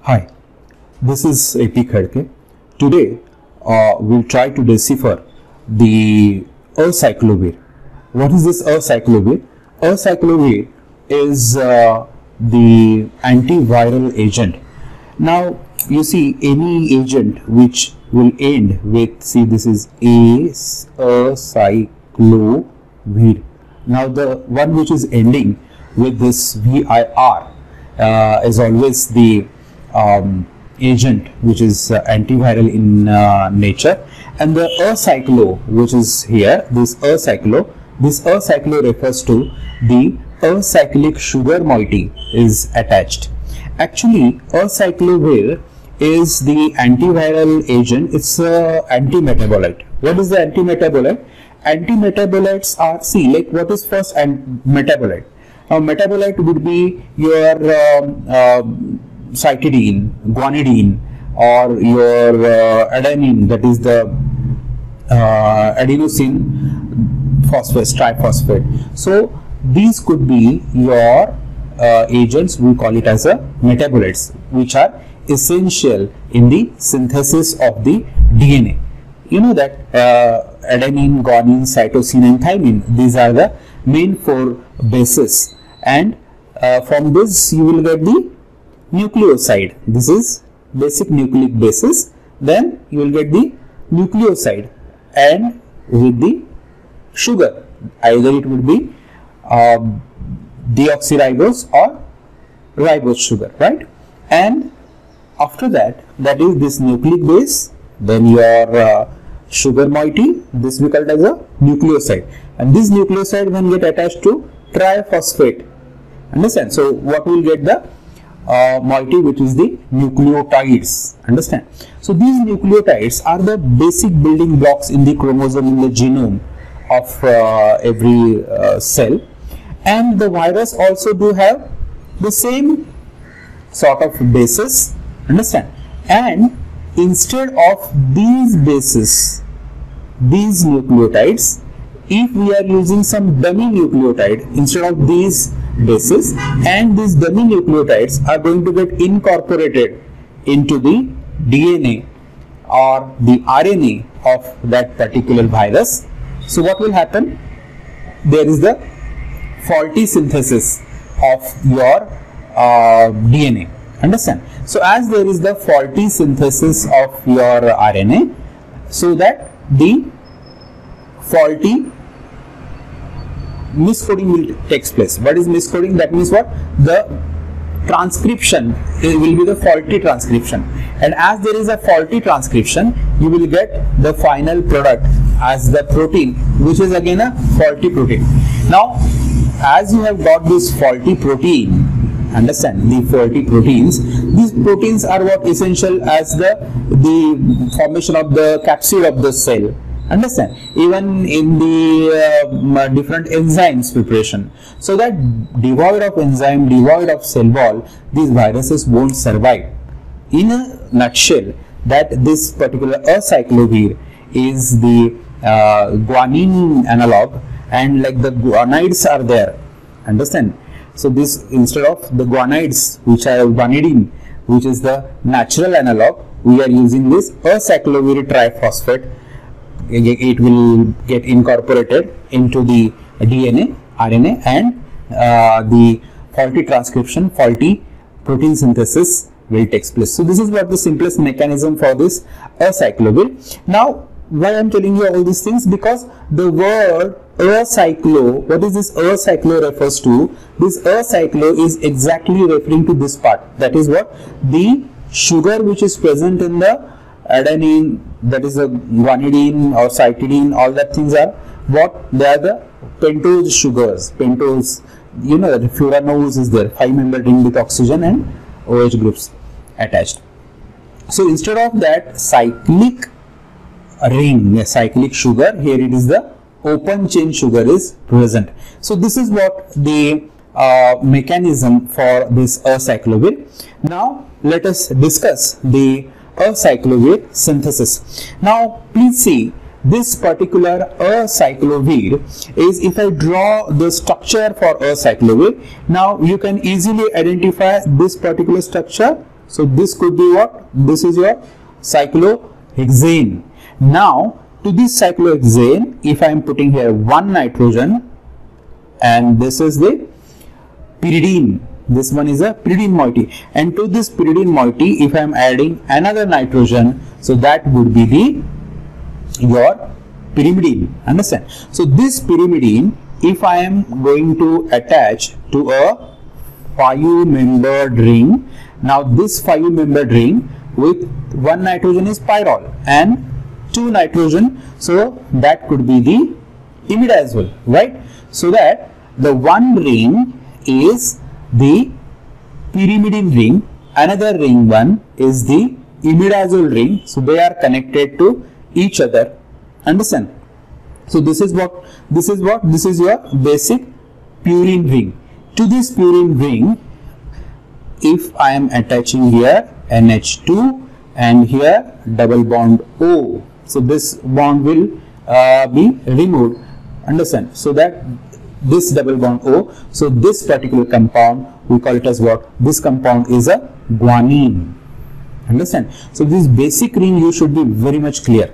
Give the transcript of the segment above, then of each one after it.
Hi, this is AP Khadke. Today, we'll try to decipher the acyclovir. What is this acyclovir? Acyclovir is the antiviral agent. Now, you see any agent which will end with, see this is acyclovir. Now, the one which is ending with this VIR is always the agent which is antiviral in nature, and the acyclo which is here, this acyclo refers to the acyclic sugar moiety is attached. Actually, acyclovir is the antiviral agent. It's a antimetabolite. What is the antimetabolite? Antimetabolites are, see, like what is first metabolite? Now, metabolite would be your cytidine, guanidine, or your adenine, that is the adenosine phosphate, triphosphate. So these could be your agents. We call it as a metabolites, which are essential in the synthesis of the DNA. You know that adenine, guanine, cytosine and thymine, these are the main four bases, and from this you will get the nucleoside. This is basic nucleic basis. Then you will get the nucleoside, and with the sugar, either it would be deoxyribose or ribose sugar, right? And after that, that is this nucleic base, then your sugar moiety, this we call it as a nucleoside, and this nucleoside when get attached to triphosphate, understand? So what will get the moiety, which is the nucleotides, understand? So these nucleotides are the basic building blocks in the chromosome, in the genome of every cell, and the virus also do have the same sort of basis, understand? And instead of these bases, these nucleotides, if we are using some dummy nucleotide instead of these bases, and these dummy nucleotides are going to get incorporated into the DNA or the RNA of that particular virus. So what will happen? There is the faulty synthesis of your DNA, understand? So as there is the faulty synthesis of your RNA, so that the faulty miscoding will takes place. What is miscoding? That means what? The transcription will be the faulty transcription, and as there is a faulty transcription, you will get the final product as the protein, which is again a faulty protein. Now, as you have got this faulty protein, understand, the faulty proteins, these proteins are what essential as the formation of the capsule of the cell, understand, even in the different enzymes preparation. So that devoid of enzyme, devoid of cell wall, these viruses won't survive. In a nutshell, that this particular acyclovir is the guanine analog, and like the guanides are there, understand? So this, instead of the guanides, which are guanidine, which is the natural analog, we are using this acyclovir triphosphate. It will get incorporated into the DNA, RNA, and the faulty transcription, faulty protein synthesis will take place. So this is what the simplest mechanism for this acyclovir. Now, why I am telling you all these things? Because the word acyclo, what is this acyclo refers to? This acyclo is exactly referring to this part. That is what? The sugar which is present in the adenine, that is the guanidine or cytidine, all that things are what? They are the pentose sugars. Pentose, you know that furanose is there, 5-membered ring with oxygen and OH groups attached. So instead of that cyclic ring, a cyclic sugar, here it is the open chain sugar is present. So this is what the mechanism for this acyclovir. Now let us discuss the acyclovir synthesis. Now please see, this particular acyclovir is, if I draw the structure for acyclovir, now you can easily identify this particular structure. So this could be what? This is your cyclohexane. Now to this cyclohexane, if I am putting here one nitrogen, and this is the pyridine, this one is a pyridine moiety, and to this pyridine moiety if I am adding another nitrogen, so that would be the your pyrimidine. Understand? So this pyrimidine, if I am going to attach to a 5-membered ring, now this 5-membered ring with one nitrogen is pyrrole and two nitrogen, so that could be the imidazole, right? So that the one ring is the pyrimidine ring, another ring one is the imidazole ring, so they are connected to each other. Understand? So this is what this is your basic purine ring. To this purine ring, if I am attaching here NH2 and here double bond O, so this bond will be removed. Understand? So that this double bond O, so this particular compound we call it as what? This compound is a guanine. Understand? So this basic ring you should be very much clear.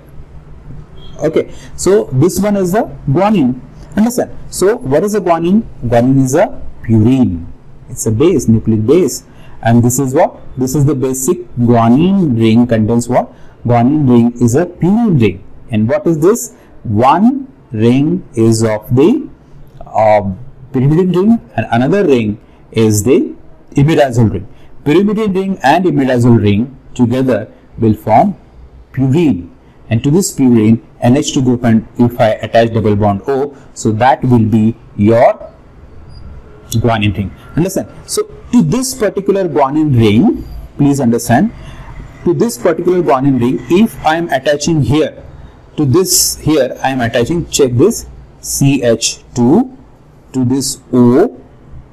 Okay, so this one is the guanine. Understand? So what is a guanine? Guanine is a purine. It's a base, nucleic base, and this is what? This is the basic guanine ring contains what? Guanine ring is a purine ring. And what is this? One ring is of the pyrimidine ring and another ring is the imidazole ring. Pyrimidine ring and imidazole ring together will form purine, and to this purine NH2 group, and if I attach double bond O, so that will be your guanine ring. Understand? So to this particular guanine ring, please understand, to this particular guanine ring, if I am attaching here to this, here I am attaching, check this, CH2 to this O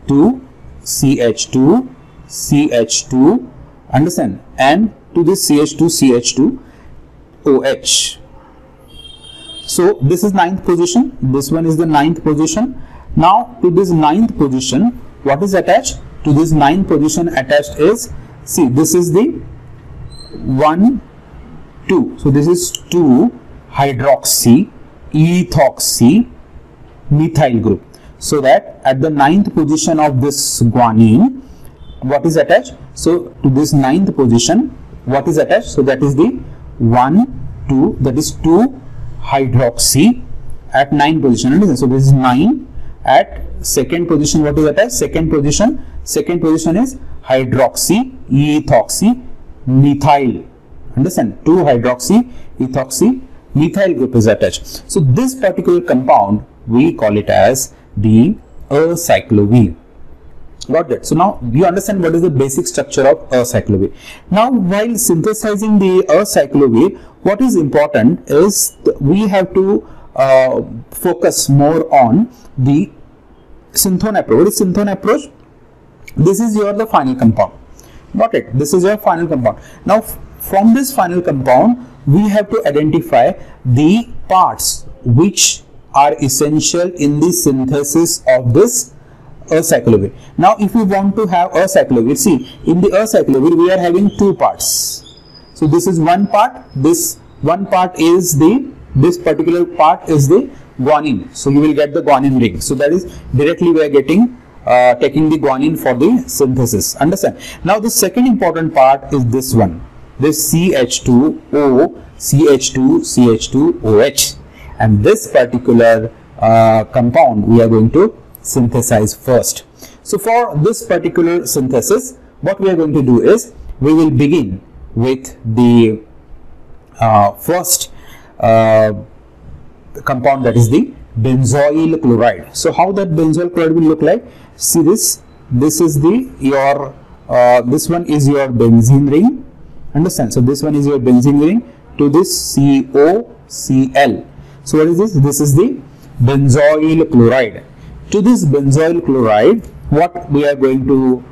to CH2, CH2, understand, and to this CH2, OH. So this is 9th position, this one is the 9th position. Now to this 9th position, what is attached? To this 9th position attached is, see, this is the 1, 2. So this is 2 hydroxy ethoxy methyl group. So that at the 9th position of this guanine, what is attached? So to this 9th position, what is attached? So that is the 1, 2, that is 2 hydroxy at 9 position. So this is 9. At second position, what is attached? Second position is hydroxy ethoxy methyl. Understand? 2 hydroxy ethoxy methyl group is attached. So this particular compound we call it as the acyclovir. Got that? So now you understand what is the basic structure of acyclovir. Now while synthesizing the acyclovir, what is important is we have to focus more on the synthone approach. What is synthone approach? This is the final compound. Got it? This is your final compound. Now from this final compound, we have to identify the parts which are essential in the synthesis of this acyclovir. Now if we want to have acyclovir, see, in the acyclovir we are having 2 parts. So this is one part, this one part is this particular part is the guanine. So you will get the guanine ring. So that is directly we are getting taking the guanine for the synthesis. Understand? Now the second important part is this one, this CH2O, CH2OH, and this particular compound we are going to synthesize first. So for this particular synthesis, what we are going to do is we will begin with the first compound, that is the benzoyl chloride. So how that benzoyl chloride will look like? See this is the this one is your benzene ring. Understand? So this one is your benzene ring to this COCl. So what is this? This is the benzoyl chloride. To this benzoyl chloride, what we are going to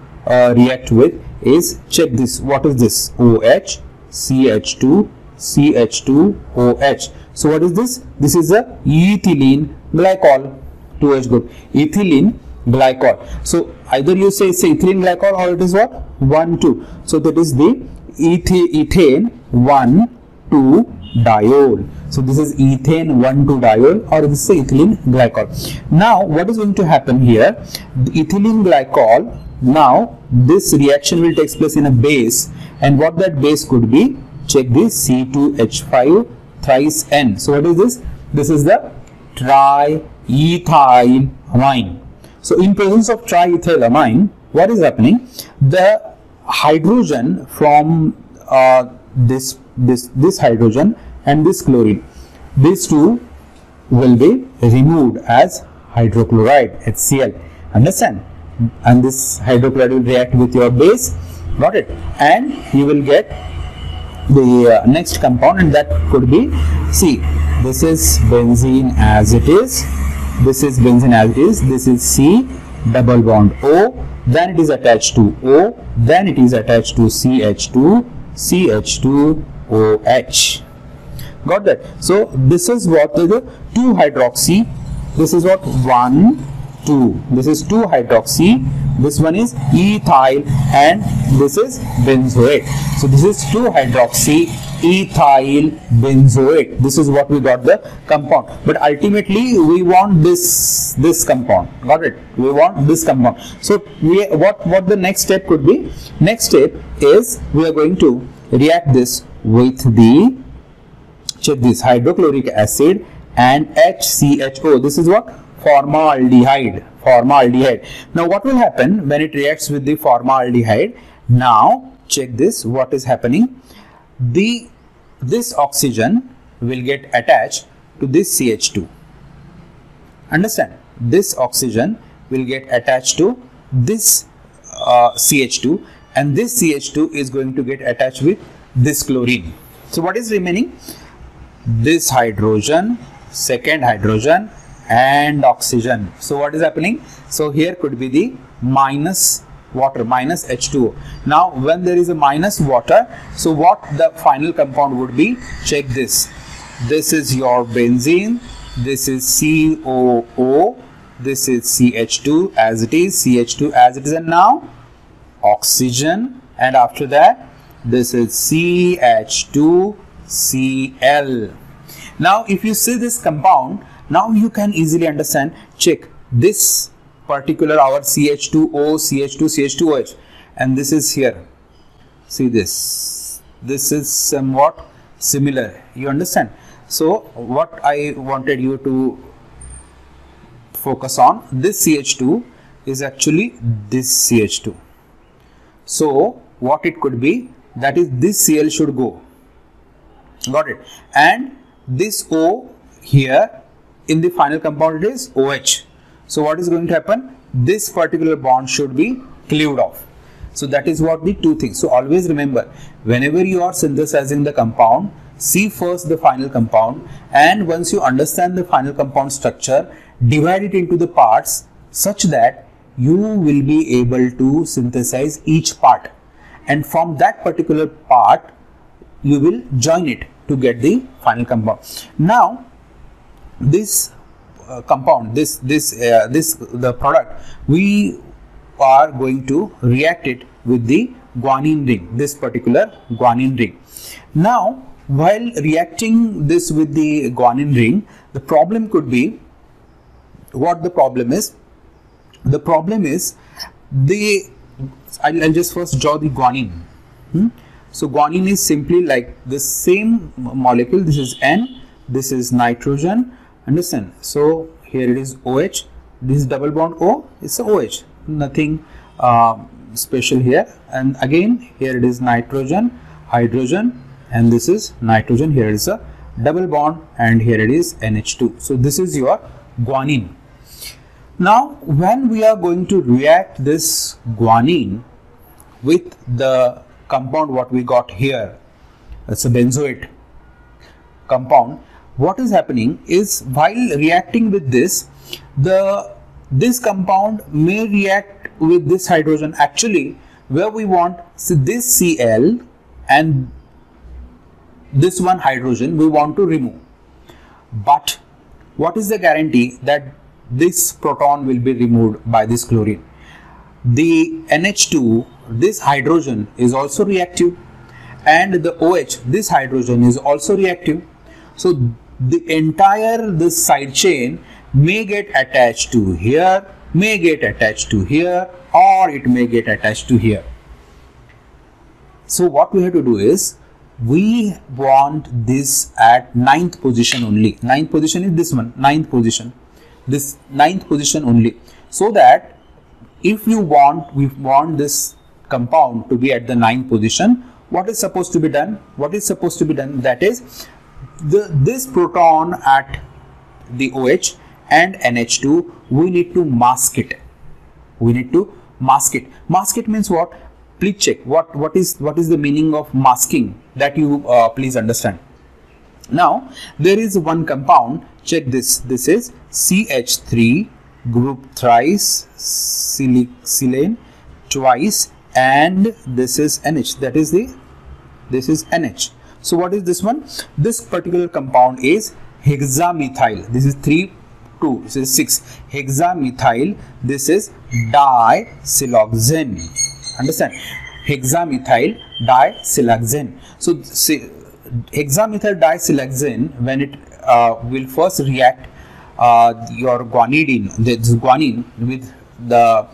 react with is, check this, what is this? OH, CH2, CH2OH. So what is this? This is a ethylene glycol, 2H group. Ethylene glycol. So either you say it's ethylene glycol or it is what? 1,2. So that is the ethane 1,2-diol. So this is ethane 1,2-diol, or this is ethylene glycol. Now what is going to happen here? The ethylene glycol, now this reaction will take place in a base, and what that base could be? Check this, C2H5 thrice N. So what is this? This is the triethylamine. So in presence of triethylamine, what is happening? The hydrogen from this hydrogen and this chlorine, these two will be removed as hydrochloride, HCl. Understand? And this hydrochloride will react with your base. Got it? And you will get the next compound, and that could be, see, this is benzene as it is, this is benzene as it is, this is C double bond O, then it is attached to O, then it is attached to CH2, CH2OH. Got that? So this is what is the 2-hydroxy, this is what 1, 2, this is 2-hydroxy, this one is ethyl, and this is benzoate. So this is 2-hydroxy ethyl benzoate. This is what we got the compound, but ultimately we want this compound. Got it? We want this compound. So what the next step could be? Next step is we are going to react this with the, check this, hydrochloric acid and HCHO. This is what? Formaldehyde. Now what will happen when it reacts with the formaldehyde? Now check this, what is happening? This oxygen will get attached to this CH2. Understand? This oxygen will get attached to this CH2, and this CH2 is going to get attached with this chlorine. So what is remaining? This hydrogen, second hydrogen, and oxygen. So what is happening? So here could be the minus water, minus H2O. Now when there is a minus water, so what the final compound would be? Check this. This is your benzene, this is COO, this is CH2 as it is, CH2 as it is, and now oxygen, and after that this is CH2Cl. Now if you see this compound, now you can easily understand. Check this particular, our CH2O, CH2, CH2OH, and this is here. See this is somewhat similar. You understand? So what I wanted you to focus on, this CH2 is actually this CH2. So what it could be, that is this Cl should go. Got it? And this O here in the final compound, it is OH. So what is going to happen? This particular bond should be cleaved off. So that is what the two things. So always remember, whenever you are synthesizing the compound, see first the final compound, and once you understand the final compound structure, divide it into the parts such that you will be able to synthesize each part, and from that particular part you will join it to get the final compound. Now this compound, the product, we are going to react it with the guanine ring, this particular guanine ring. Now while reacting this with the guanine ring, the problem could be, what the problem is? The problem is I'll just first draw the guanine. So guanine is simply like the same molecule. This is N, this is nitrogen. Understand? So here it is OH, this double bond O, it's a OH, nothing special here. And again here it is nitrogen, hydrogen, and this is nitrogen. Here is a double bond, and here it is NH2. So this is your guanine. Now when we are going to react this guanine with the compound what we got here, that's a benzoate compound, what is happening is, while reacting with this compound may react with this hydrogen. Actually where we want, see, this Cl and this one hydrogen we want to remove, but what is the guarantee that this proton will be removed by this chlorine. The NH2, this hydrogen is also reactive, and the OH, this hydrogen is also reactive. So the entire this side chain may get attached to here, may get attached to here, or it may get attached to here. So what we have to do is, we want this at 9th position only. 9th position is this one, 9th position, this 9th position only, so that if we want this compound to be at the 9th position, what is supposed to be done? What is supposed to be done? That is, this proton at the OH and NH2, we need to mask it. We need to mask it. Mask it means what? Please check what is the meaning of masking, that you please understand. Now there is one compound, check this, this is CH3 group thrice, silane twice, and this is NH, that is this is NH. So what is this one? This particular compound is hexamethyl. This is 3, 2, this is 6 hexamethyl. This is disiloxane. Understand? Hexamethyl disiloxane. So hexamethyl disiloxane, when it will first react your guanidine, this guanine, with the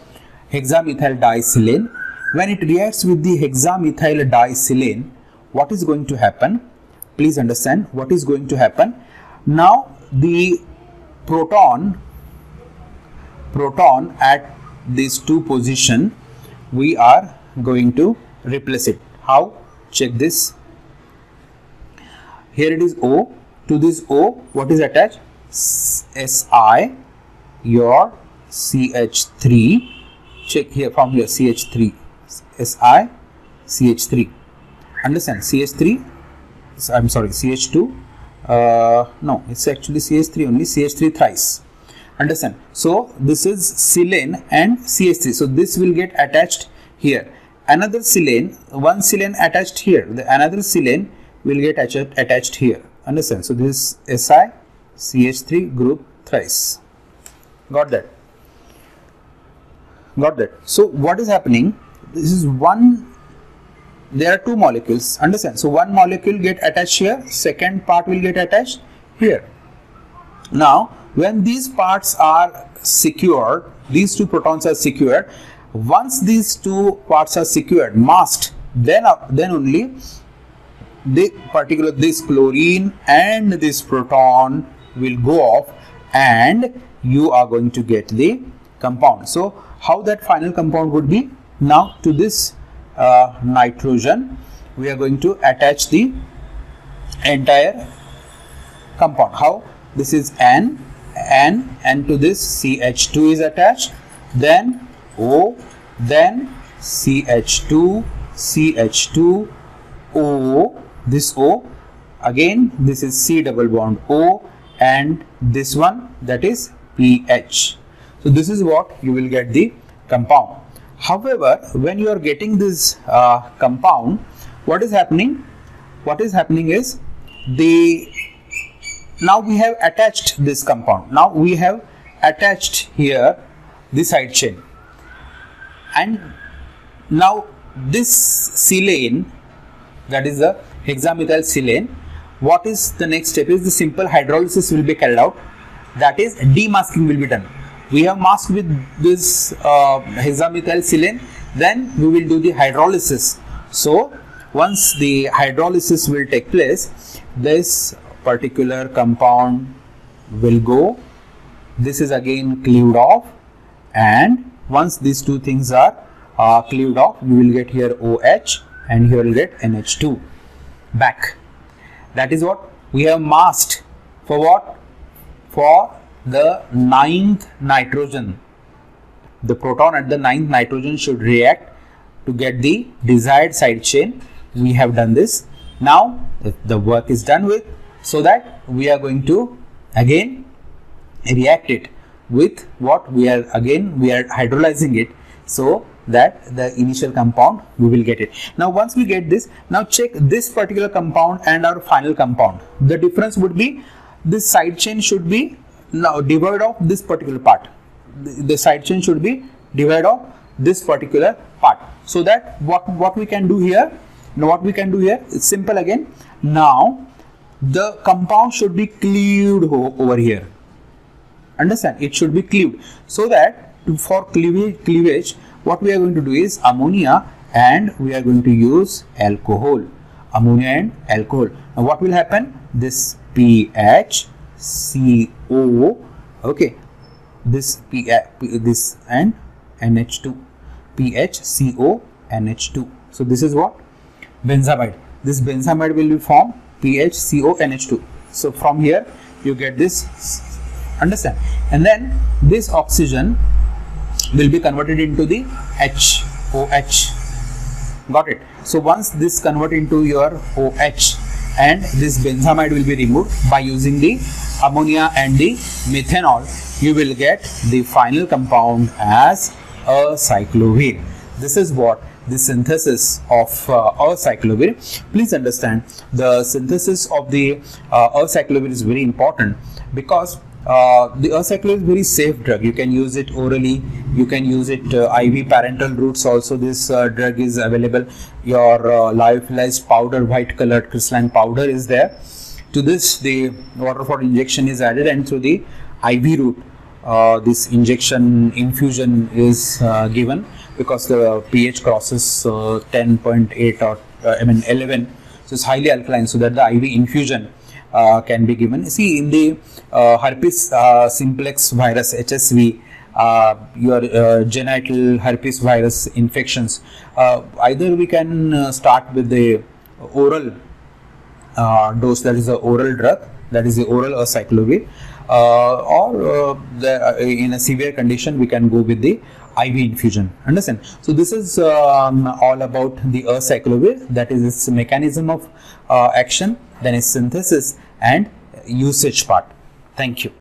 hexamethyl disilane, when it reacts with the hexamethyl disilane, what is going to happen? Please understand what is going to happen. Now the proton at these 2 position, we are going to replace it. How? Check this. Here it is O. To this O, what is attached? Si, your CH3. Check here from here, CH3. Si, CH3. Understand? CH3. I'm sorry, CH2. No, it's actually CH3 only. CH3 thrice. Understand? So this is silane and CH3. So this will get attached here. Another silane, one silane attached here. Another silane will get attached here. Understand? So this is Si, CH3 group thrice. Got that? Got that? So what is happening? This is one. There are 2 molecules. Understand? So one molecule get attached here. Second part will get attached here. Now when these parts are secured, these 2 protons are secured. Once these 2 parts are secured, masked, then only this chlorine and this proton will go off, and you are going to get the compound. So how that final compound would be? Now to this nitrogen, we are going to attach the entire compound. How? This is N, and to this CH2 is attached, then O, then CH2, CH2, O, this O, again this is C double bond O, and this one, that is pH. So this is what you will get the compound. However, when you are getting this compound, what is happening? What is happening is, now we have attached this compound. Now we have attached here the side chain, and now this silane, that is the hexamethyl silane, what is the next step? Is the simple hydrolysis will be carried out, that is demasking will be done. We have masked with this hexamethyl silane, then we will do the hydrolysis. So once the hydrolysis will take place, this particular compound will go, this is again cleaved off, and once these 2 things are cleaved off, you will get here OH, and here you will get NH2 back. That is what we have masked. For what? For the 9th nitrogen. The proton at the 9th nitrogen should react to get the desired side chain. We have done this. Now the work is done with, so that we are going to again react it with what we are hydrolyzing it, so that the initial compound we will get it. Now once we get this, now check this particular compound and our final compound. The difference would be, this side chain should be now devoid of this particular part. The side chain should be devoid of this particular part. So that what we can do here, it's simple again. Now the compound should be cleaved over here. Understand? It should be cleaved. So that for cleavage, what we are going to do is ammonia, and we are going to use alcohol. Ammonia and alcohol. Now what will happen? This PHCO, okay, this and NH2, PHCO NH2. So this is what? Benzamide. This benzamide will be formed PHCO NH2. So from here you get this, understand? And then this oxygen will be converted into the HOH. Got it? So once this convert into your OH, and this benzamide will be removed by using the ammonia and the methanol, you will get the final compound as acyclovir. This is what the synthesis of acyclovir. Please understand, the synthesis of the acyclovir is very important, because the acyclovir is very safe drug. You can use it orally, you can use it IV parental routes also. This drug is available. Your lyophilized powder, white colored crystalline powder is there. To this the water for injection is added, and through the IV route this infusion is given, because the pH crosses 10.8 or 11, so it's highly alkaline, so that the IV infusion can be given. See, in the herpes simplex virus HSV, your genital herpes virus infections, either we can start with the oral dose, that is the oral drug, that is the oral acyclovir, or in a severe condition we can go with the IV infusion. Understand? So this is all about the acyclovir, that is its mechanism of action, then its synthesis and usage part. Thank you.